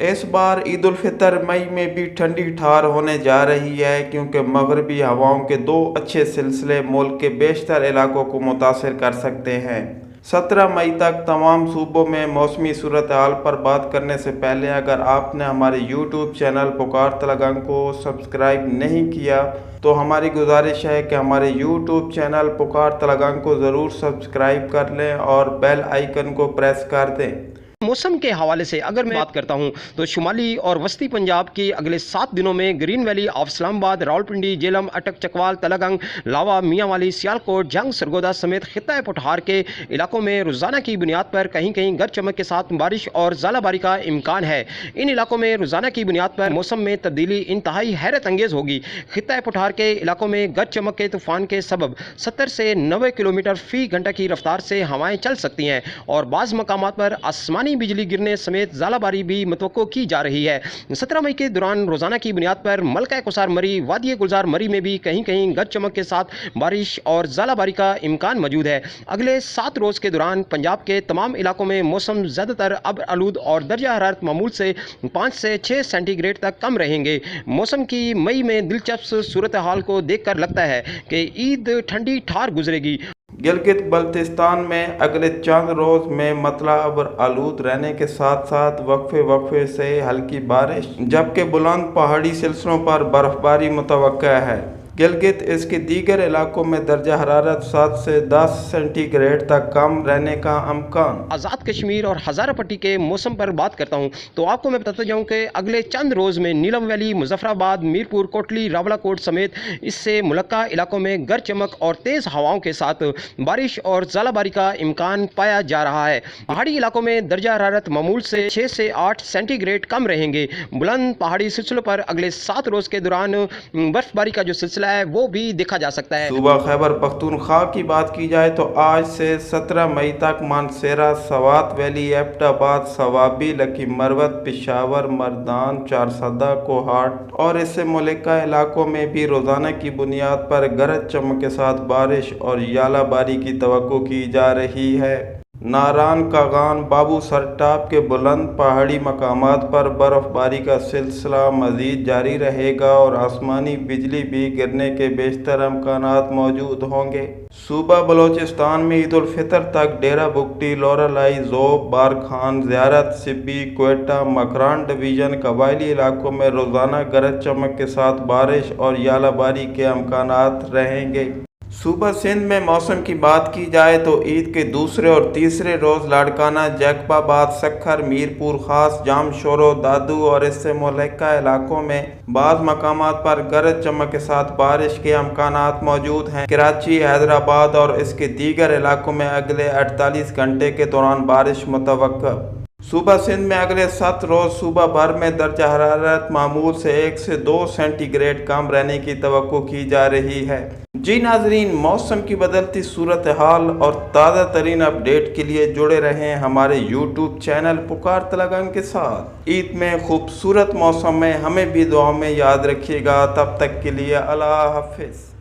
इस बार ईद उल फितर मई में भी ठंडी ठार होने जा रही है, क्योंकि मगरबी हवाओं के दो अच्छे सिलसिले मुल्क के बेशतर इलाकों को मुतासिर कर सकते हैं। 17 मई तक तमाम सूबों में मौसमी सूरत हाल पर बात करने से पहले अगर आपने हमारे यूट्यूब चैनल पुकार तलगंग को सब्सक्राइब नहीं किया तो हमारी गुजारिश है कि हमारे यूट्यूब चैनल पुकार तलगंग को ज़रूर सब्सक्राइब कर लें और बेल आइकन को प्रेस कर दें। मौसम के हवाले से अगर मैं बात करता हूं तो शुमाली और वस्ती पंजाब की अगले 7 दिनों में green valley of Islamabad, Rawalpindi, Jhelum, अटक, चकवाल, तलगंग, लावा, मियांवाली, सियालकोट, जंग, सरगोदा समेत खित्ता पठार के इलाकों में रोजाना की बुनियाद पर कहीं कहीं गरज चमक के साथ बारिश और ज़ालाबारी का इम्कान है। इन इलाकों में रोजाना की बुनियाद पर मौसम में तब्दीली इंतहाई हैरत अंगेज होगी। खित्ता पठार के इलाकों में गरज चमक के तूफान के सबब 70 से 90 किलोमीटर फी घंटा की रफ्तार से हवाएं चल सकती हैं और बाज़ मकामात पर आसमानी बिजली गिरने समेत ज़ालाबारी भी मुतवक्को की जा रही है। 17 मई के दौरान रोजाना की बुनियाद पर मलका कुसार मरी, वादी गुलजार मरी में भी कहीं कहीं गरज चमक के साथ बारिश और ज़ालाबारी का इम्कान मौजूद है। अगले 7 रोज़ के दौरान पंजाब के तमाम इलाकों में मौसम ज़्यादातर अब आलूद और दर्जा हरारत मामूल से 5 से 6 सेंटीग्रेड तक कम रहेंगे। मौसम की मई में दिलचस्प सूरत हाल को देख कर लगता है कि ईद ठंडी ठार गुजरेगी। गिलगित बल्तिस्तान में अगले चंद रोज़ में मतला अबर आलूद रहने के साथ साथ वक्फे से हल्की बारिश, जबकि बुलंद पहाड़ी सिलसिलों पर बर्फबारी मुतवक्का है। गिलगित इसके दीगर इलाकों में दर्जा हरारत 7 से 10 सेंटीग्रेड तक कम रहने का इम्कान। आज़ाद कश्मीर और हज़ारा पट्टी के मौसम पर बात करता हूँ तो आपको मैं बताता जाऊँ कि अगले चंद रोज़ में नीलम वैली, मुजफ्फराबाद, मीरपुर, कोटली, रावलाकोट समेत इससे मुलक्का इलाकों में गरज चमक और तेज़ हवाओं के साथ बारिश और ज़ालाबारी का इम्कान पाया जा रहा है। पहाड़ी इलाकों में दर्जा हरारत मामूल से 6 से 8 सेंटीग्रेड कम रहेंगे। बुलंद पहाड़ी सिलसिलों पर अगले 7 रोज़ के दौरान बर्फबारी का जो सिलसिला है वो भी देखा जा सकता है। सूबा खैबर पख्तूनख्वा की बात की जाए तो आज से 17 मई तक मानसेरा, सवात वैली, एबटाबाद, सवाबी, लकी मरवत, पिशावर, मर्दान, चारसदा, कोहाट और इससे मुल्का इलाकों में भी रोजाना की बुनियाद पर गरज चमक के साथ बारिश और यालाबारी की तवक्को की जा रही है। नारान, कागान, बाबू सरटाप के बुलंद पहाड़ी मकामात पर बर्फबारी का सिलसिला मजीद जारी रहेगा और आसमानी बिजली भी गिरने के बेशतर इम्कानात मौजूद होंगे। सूबा बलोचिस्तान में ईद उल फितर तक डेरा बुगटी, लोरालाई, ज़ोब, बारखान, ज़ियारत, सिब्बी, क्वेटा, मकरान डिवीज़न कबायली इलाकों में रोज़ाना गरज चमक के साथ बारिश और यालाबारी के इम्कानात रहेंगे। सूबा सिंध में मौसम की बात की जाए तो ईद के दूसरे और तीसरे रोज़ लाड़काना, जैकबाबाद, सखर, मीरपुर खास, जाम शोरो, दादू और इससे मुल्का इलाकों में बाज़ मकामात पर गरज चमक के साथ बारिश के इम्कानात मौजूद हैं। कराची, हैदराबाद और इसके दीगर इलाकों में अगले 48 घंटे के दौरान बारिश मुतवक्का। सूबा सिंध में अगले 7 रोज़ सूबा भर में दर्जा हरारत मामूल से 1 से 2 सेंटीग्रेड कम रहने की तवक्को की जा रही है। जी नाजरीन, मौसम की बदलती सूरत हाल और ताज़ा तरीन अपडेट के लिए जुड़े रहें हमारे यूट्यूब चैनल पुकार तलगंग के साथ। ईद में खूबसूरत मौसम में हमें भी दुआ में याद रखिएगा। तब तक के लिए अल्लाह हाफिज़।